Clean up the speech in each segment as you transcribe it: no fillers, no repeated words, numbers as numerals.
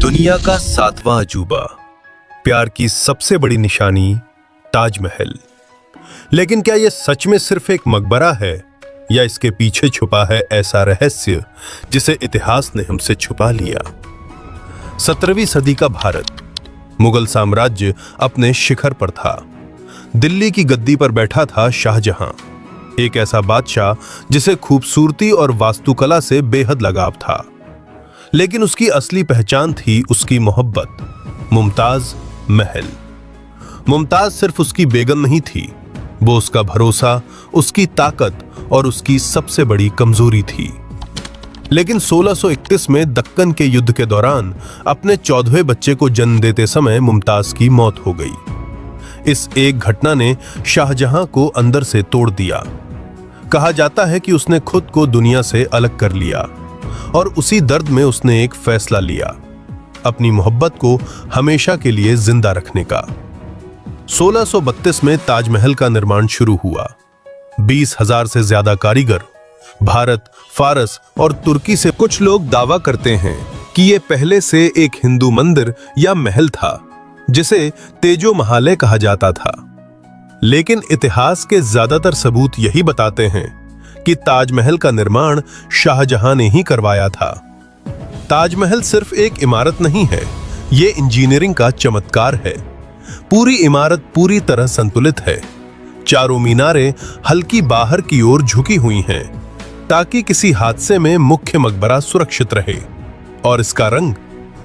दुनिया का 7वां अजूबा, प्यार की सबसे बड़ी निशानी, ताजमहल। लेकिन क्या यह सच में सिर्फ एक मकबरा है या इसके पीछे छुपा है ऐसा रहस्य जिसे इतिहास ने हमसे छुपा लिया? 17वीं सदी का भारत, मुगल साम्राज्य अपने शिखर पर था। दिल्ली की गद्दी पर बैठा था शाहजहां, एक ऐसा बादशाह जिसे खूबसूरती और वास्तुकला से बेहद लगाव था। लेकिन उसकी असली पहचान थी उसकी मोहब्बत, मुमताज महल। मुमताज सिर्फ उसकी बेगम नहीं थी, वो उसका भरोसा, उसकी ताकत और उसकी सबसे बड़ी कमजोरी थी। लेकिन 1631 में दक्कन के युद्ध के दौरान अपने 14वें बच्चे को जन्म देते समय मुमताज की मौत हो गई। इस एक घटना ने शाहजहां को अंदर से तोड़ दिया। कहा जाता है कि उसने खुद को दुनिया से अलग कर लिया और उसी दर्द में उसने एक फैसला लिया, अपनी मोहब्बत को हमेशा के लिए जिंदा रखने का। 1632 में ताजमहल का निर्माण शुरू हुआ। 20,000 से ज्यादा कारीगर भारत, फारस और तुर्की से। कुछ लोग दावा करते हैं कि यह पहले से एक हिंदू मंदिर या महल था जिसे तेजो महालय कहा जाता था। लेकिन इतिहास के ज्यादातर सबूत यही बताते हैं कि ताजमहल का निर्माण शाहजहां ने ही करवाया था। ताजमहल सिर्फ एक इमारत नहीं है, यह इंजीनियरिंग का चमत्कार है। पूरी इमारत पूरी तरह संतुलित है। चारों मीनारें हल्की बाहर की ओर झुकी हुई हैं ताकि किसी हादसे में मुख्य मकबरा सुरक्षित रहे। और इसका रंग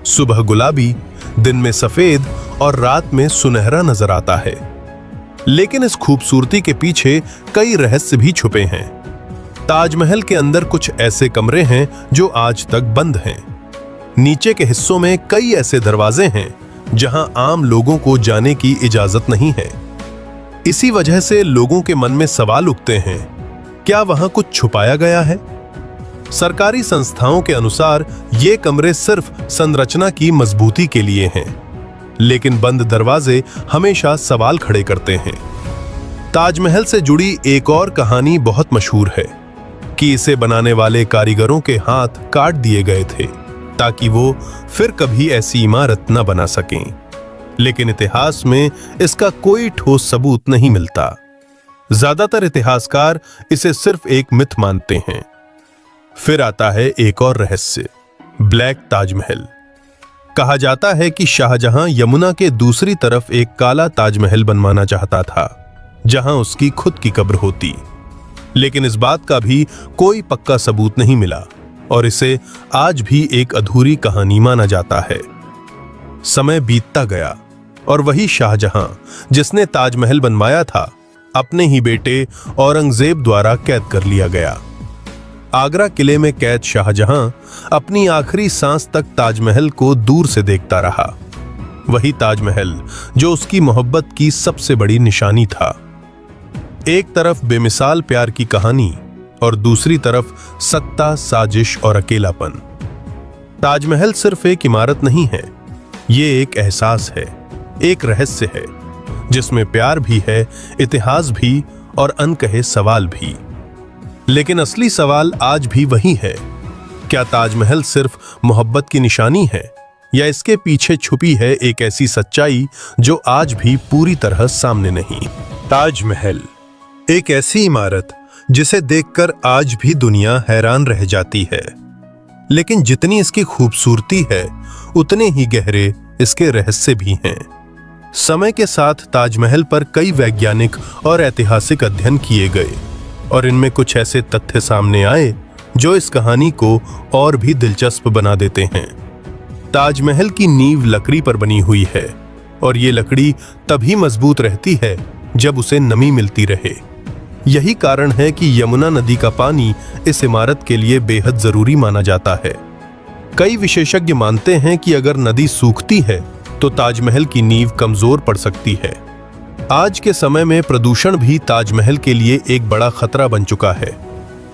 सुबह गुलाबी, दिन में सफेद और रात में सुनहरा नजर आता है। लेकिन इस खूबसूरती के पीछे कई रहस्य भी छुपे हैं। ताजमहल के अंदर कुछ ऐसे कमरे हैं जो आज तक बंद हैं। नीचे के हिस्सों में कई ऐसे दरवाजे हैं जहां आम लोगों को जाने की इजाजत नहीं है। इसी वजह से लोगों के मन में सवाल उठते हैं, क्या वहां कुछ छुपाया गया है? सरकारी संस्थाओं के अनुसार ये कमरे सिर्फ संरचना की मजबूती के लिए हैं, लेकिन बंद दरवाजे हमेशा सवाल खड़े करते हैं। ताजमहल से जुड़ी एक और कहानी बहुत मशहूर है कि इसे बनाने वाले कारीगरों के हाथ काट दिए गए थे ताकि वो फिर कभी ऐसी इमारत न बना सकें। लेकिन इतिहास में इसका कोई ठोस सबूत नहीं मिलता। ज्यादातर इतिहासकार इसे सिर्फ एक मिथ मानते हैं। फिर आता है एक और रहस्य, ब्लैक ताजमहल। कहा जाता है कि शाहजहां यमुना के दूसरी तरफ एक काला ताजमहल बनवाना चाहता था जहां उसकी खुद की कब्र होती। लेकिन इस बात का भी कोई पक्का सबूत नहीं मिला और इसे आज भी एक अधूरी कहानी माना जाता है। समय बीतता गया और वही शाहजहां जिसने ताजमहल बनवाया था, अपने ही बेटे औरंगजेब द्वारा कैद कर लिया गया। आगरा किले में कैद शाहजहां अपनी आखिरी सांस तक ताजमहल को दूर से देखता रहा। वही ताजमहल जो उसकी मोहब्बत की सबसे बड़ी निशानी था। एक तरफ बेमिसाल प्यार की कहानी और दूसरी तरफ सत्ता, साजिश और अकेलापन। ताजमहल सिर्फ एक इमारत नहीं है, ये एक एहसास है, एक रहस्य है जिसमें प्यार भी है, इतिहास भी और अनकहे सवाल भी। लेकिन असली सवाल आज भी वही है, क्या ताजमहल सिर्फ मोहब्बत की निशानी है या इसके पीछे छुपी है एक ऐसी सच्चाई जो आज भी पूरी तरह सामने नहीं? ताजमहल एक ऐसी इमारत जिसे देखकर आज भी दुनिया हैरान रह जाती है। लेकिन जितनी इसकी खूबसूरती है, उतने ही गहरे इसके रहस्य भी हैं। समय के साथ ताजमहल पर कई वैज्ञानिक और ऐतिहासिक अध्ययन किए गए और इनमें कुछ ऐसे तथ्य सामने आए जो इस कहानी को और भी दिलचस्प बना देते हैं। ताजमहल की नींव लकड़ी पर बनी हुई है और ये लकड़ी तभी मजबूत रहती है जब उसे नमी मिलती रहे। यही कारण है कि यमुना नदी का पानी इस इमारत के लिए बेहद जरूरी माना जाता है। कई विशेषज्ञ मानते हैं कि अगर नदी सूखती है तो ताजमहल की नींव कमजोर पड़ सकती है। आज के समय में प्रदूषण भी ताजमहल के लिए एक बड़ा खतरा बन चुका है।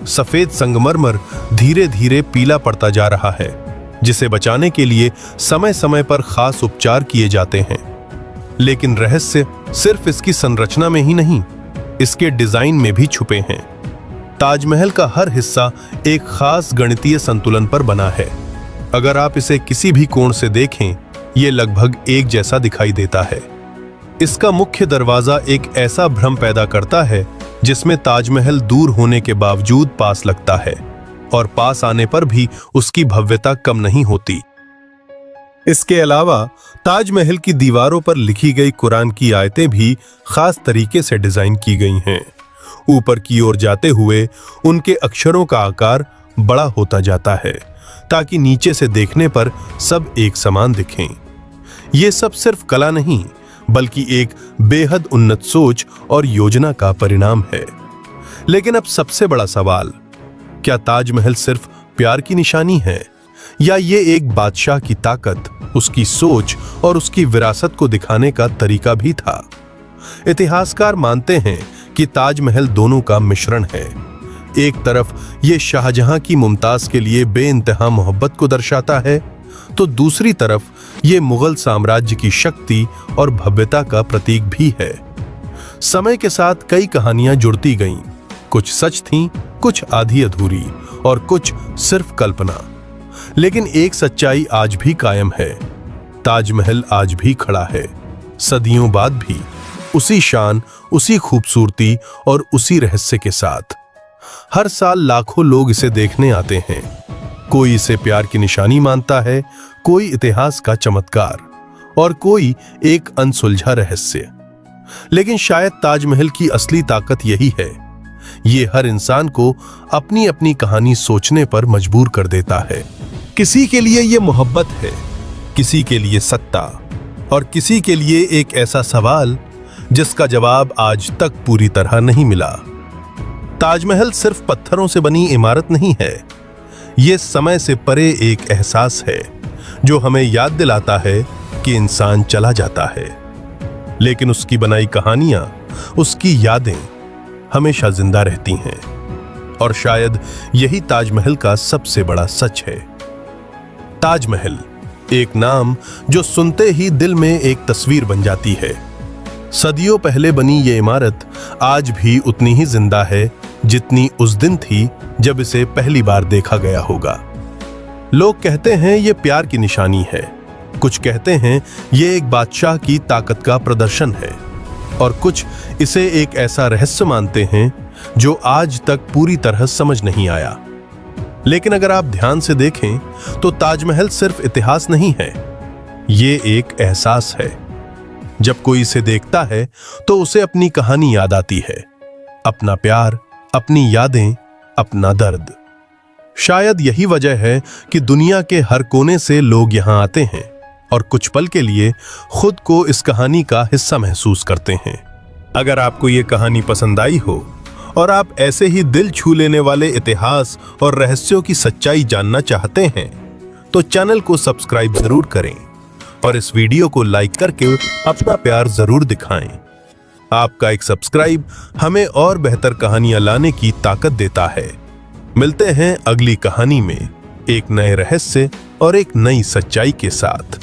सफेद संगमरमर धीरे धीरे पीला पड़ता जा रहा है, जिसे बचाने के लिए समय समय पर खास उपचार किए जाते हैं। लेकिन रहस्य सिर्फ इसकी संरचना में ही नहीं, इसके डिजाइन में भी छुपे हैं। ताजमहल का हर हिस्सा एक खास गणितीय संतुलन पर बना है। अगर आप इसे किसी भी कोण से देखें, ये लगभग एक जैसा दिखाई देता है। इसका मुख्य दरवाजा एक ऐसा भ्रम पैदा करता है जिसमें ताजमहल दूर होने के बावजूद पास लगता है और पास आने पर भी उसकी भव्यता कम नहीं होती। इसके अलावा ताजमहल की दीवारों पर लिखी गई कुरान की आयतें भी खास तरीके से डिजाइन की गई हैं। ऊपर की ओर जाते हुए उनके अक्षरों का आकार बड़ा होता जाता है ताकि नीचे से देखने पर सब एक समान दिखें। ये सब सिर्फ कला नहीं बल्कि एक बेहद उन्नत सोच और योजना का परिणाम है। लेकिन अब सबसे बड़ा सवाल, क्या ताजमहल सिर्फ प्यार की निशानी है या ये एक बादशाह की ताकत, उसकी सोच और उसकी विरासत को दिखाने का तरीका भी था? इतिहासकार मानते हैं कि ताजमहल दोनों का मिश्रण है। एक तरफ ये शाहजहां की मुमताज के लिए बेइंतहा मोहब्बत को दर्शाता है, तो दूसरी तरफ ये मुगल साम्राज्य की शक्ति और भव्यता का प्रतीक भी है। समय के साथ कई कहानियां जुड़ती गईं, कुछ सच थीं, कुछ आधी अधूरी और कुछ सिर्फ कल्पना। लेकिन एक सच्चाई आज भी कायम है, ताजमहल आज भी खड़ा है, सदियों बाद भी, उसी शान, उसी खूबसूरती और उसी रहस्य के साथ। हर साल लाखों लोग इसे देखने आते हैं। कोई इसे प्यार की निशानी मानता है, कोई इतिहास का चमत्कार और कोई एक अनसुलझा रहस्य। लेकिन शायद ताजमहल की असली ताकत यही है, ये हर इंसान को अपनी अपनी कहानी सोचने पर मजबूर कर देता है। किसी के लिए ये मोहब्बत है, किसी के लिए सत्ता और किसी के लिए एक ऐसा सवाल जिसका जवाब आज तक पूरी तरह नहीं मिला। ताजमहल सिर्फ पत्थरों से बनी इमारत नहीं है, ये समय से परे एक एहसास है जो हमें याद दिलाता है कि इंसान चला जाता है, लेकिन उसकी बनाई कहानियां, उसकी यादें हमेशा जिंदा रहती हैं। और शायद यही ताजमहल का सबसे बड़ा सच है। ताजमहल, एक नाम जो सुनते ही दिल में एक तस्वीर बन जाती है। सदियों पहले बनी ये इमारत आज भी उतनी ही जिंदा है जितनी उस दिन थी जब इसे पहली बार देखा गया होगा। लोग कहते हैं ये प्यार की निशानी है, कुछ कहते हैं ये एक बादशाह की ताकत का प्रदर्शन है और कुछ इसे एक ऐसा रहस्य मानते हैं जो आज तक पूरी तरह समझ नहीं आया। लेकिन अगर आप ध्यान से देखें तो ताजमहल सिर्फ इतिहास नहीं है, ये एक एहसास है। जब कोई इसे देखता है तो उसे अपनी कहानी याद आती है, अपना प्यार, अपनी यादें, अपना दर्द। शायद यही वजह है कि दुनिया के हर कोने से लोग यहां आते हैं और कुछ पल के लिए खुद को इस कहानी का हिस्सा महसूस करते हैं। अगर आपको ये कहानी पसंद आई हो और आप ऐसे ही दिल छू लेने वाले इतिहास और रहस्यों की सच्चाई जानना चाहते हैं तो चैनल को सब्सक्राइब जरूर करें और इस वीडियो को लाइक करके अपना प्यार जरूर दिखाएं। आपका एक सब्सक्राइब हमें और बेहतर कहानियां लाने की ताकत देता है। मिलते हैं अगली कहानी में एक नए रहस्य और एक नई सच्चाई के साथ।